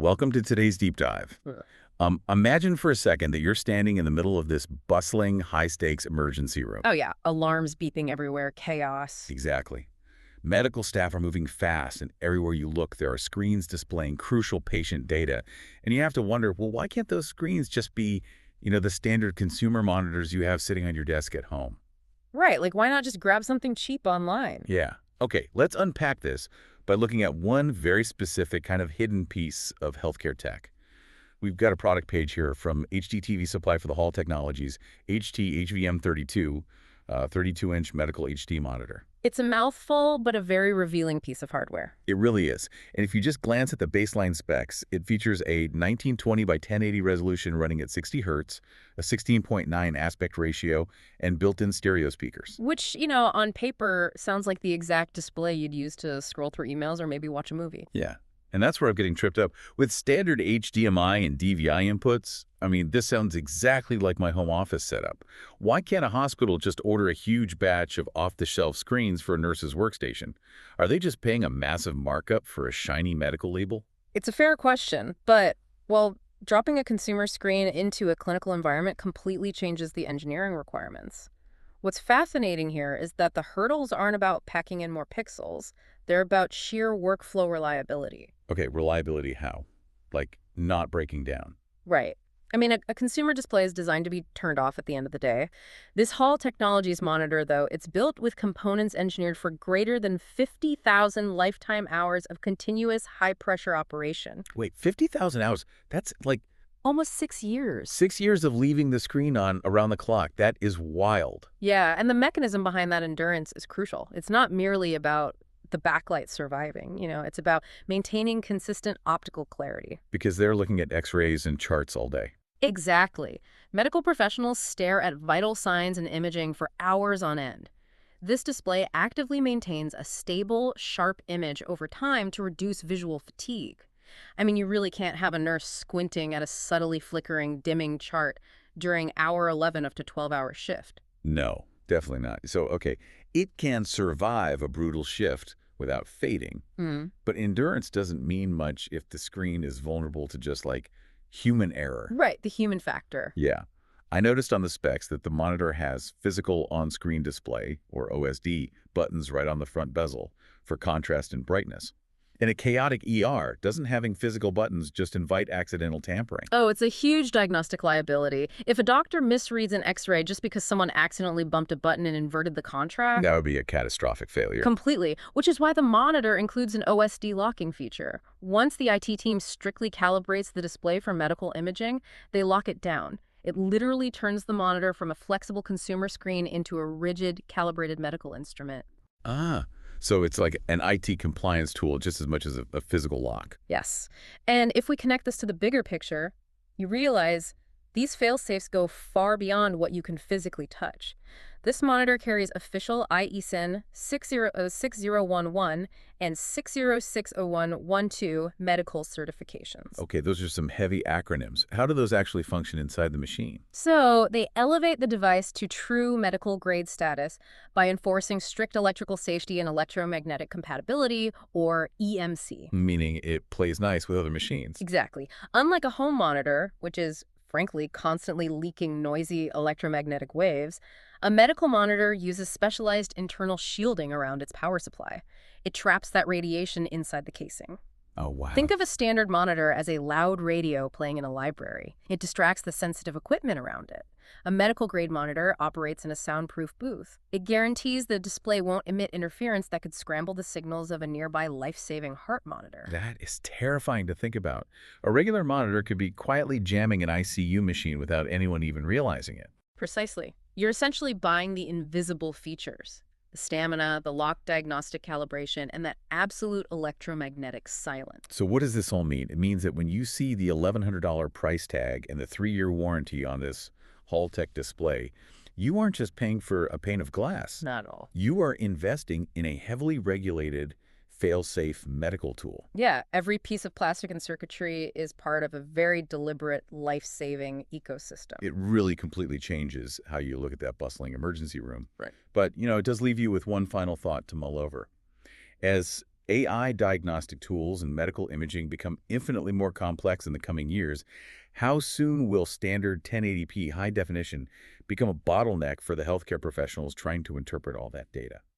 welcome to today's deep dive. Yeah. Imagine for a second that you're standing in the middle of this bustling, high-stakes emergency room. Oh, yeah. Alarms beeping everywhere, chaos. Exactly. Medical staff are moving fast, and everywhere you look, there are screens displaying crucial patient data. And you have to wonder, well, why can't those screens just be, the standard consumer monitors you have sitting on your desk at home? Right. Like, why not just grab something cheap online? Yeah. Okay, let's unpack this by looking at one very specific kind of hidden piece of healthcare tech. We've got a product page here from HDTVSupply for the Hall Technologies HT-HVM32, 32-inch medical HD monitor. It's a mouthful, but a very revealing piece of hardware. It really is. And if you just glance at the baseline specs, it features a 1920 by 1080 resolution running at 60 Hz, a 16.9 aspect ratio, and built-in stereo speakers. Which, on paper sounds like the exact display you'd use to scroll through emails or maybe watch a movie. Yeah. And that's where I'm getting tripped up. With standard HDMI and DVI inputs, this sounds exactly like my home office setup. Why can't a hospital just order a huge batch of off-the-shelf screens for a nurse's workstation? Are they just paying a massive markup for a shiny medical label? It's a fair question, but, well, dropping a consumer screen into a clinical environment completely changes the engineering requirements. What's fascinating here is that the hurdles aren't about packing in more pixels. They're about sheer workflow reliability. Okay, reliability how? Like, not breaking down. Right. A consumer display is designed to be turned off at the end of the day. This Hall Technologies monitor, though, it's built with components engineered for greater than 50,000 lifetime hours of continuous high-pressure operation. Wait, 50,000 hours? That's like Almost 6 years. 6 years of leaving the screen on around the clock. That is wild. Yeah, and the mechanism behind that endurance is crucial. It's not merely about the backlight surviving. It's about maintaining consistent optical clarity. Because they're looking at x-rays and charts all day. Exactly. Medical professionals stare at vital signs and imaging for hours on end. This display actively maintains a stable, sharp image over time to reduce visual fatigue. You really can't have a nurse squinting at a subtly flickering, dimming chart during hour 11 of the 12-hour shift. No, definitely not. So, okay, it can survive a brutal shift without fading. But endurance doesn't mean much if the screen is vulnerable to just like human error. Right, the human factor. Yeah. I noticed on the specs that the monitor has physical on-screen display, or OSD, buttons right on the front bezel for contrast and brightness. In a chaotic ER, doesn't having physical buttons just invite accidental tampering? Oh, it's a huge diagnostic liability. If a doctor misreads an X-ray just because someone accidentally bumped a button and inverted the contrast... That would be a catastrophic failure. Completely, which is why the monitor includes an OSD locking feature. Once the IT team strictly calibrates the display for medical imaging, they lock it down. It literally turns the monitor from a flexible consumer screen into a rigid, calibrated medical instrument. Ah. So it's like an IT compliance tool just as much as a physical lock. Yes. And if we connect this to the bigger picture, you realize these fail-safes go far beyond what you can physically touch. This monitor carries official IESIN 60601 and 6060112 medical certifications. Okay, those are some heavy acronyms. How do those actually function inside the machine? So they elevate the device to true medical grade status by enforcing strict electrical safety and electromagnetic compatibility, or EMC. Meaning it plays nice with other machines. Exactly. Unlike a home monitor, which is, frankly, constantly leaking noisy electromagnetic waves, a medical monitor uses specialized internal shielding around its power supply. It traps that radiation inside the casing. Oh, wow. Think of a standard monitor as a loud radio playing in a library. It distracts the sensitive equipment around it. A medical-grade monitor operates in a soundproof booth. It guarantees the display won't emit interference that could scramble the signals of a nearby life-saving heart monitor. That is terrifying to think about. A regular monitor could be quietly jamming an ICU machine without anyone even realizing it. Precisely. You're essentially buying the invisible features. The stamina, the lock diagnostic calibration, and that absolute electromagnetic silence. So what does this all mean? It means that when you see the $1,100 price tag and the 3-year warranty on this Hall Tech display, you aren't just paying for a pane of glass. Not at all. You are investing in a heavily regulated, fail-safe medical tool. Yeah, every piece of plastic and circuitry is part of a very deliberate, life-saving ecosystem. It really completely changes how you look at that bustling emergency room. Right. But, it does leave you with one final thought to mull over. As AI diagnostic tools and medical imaging become infinitely more complex in the coming years. How soon will standard 1080p high definition become a bottleneck for the healthcare professionals trying to interpret all that data?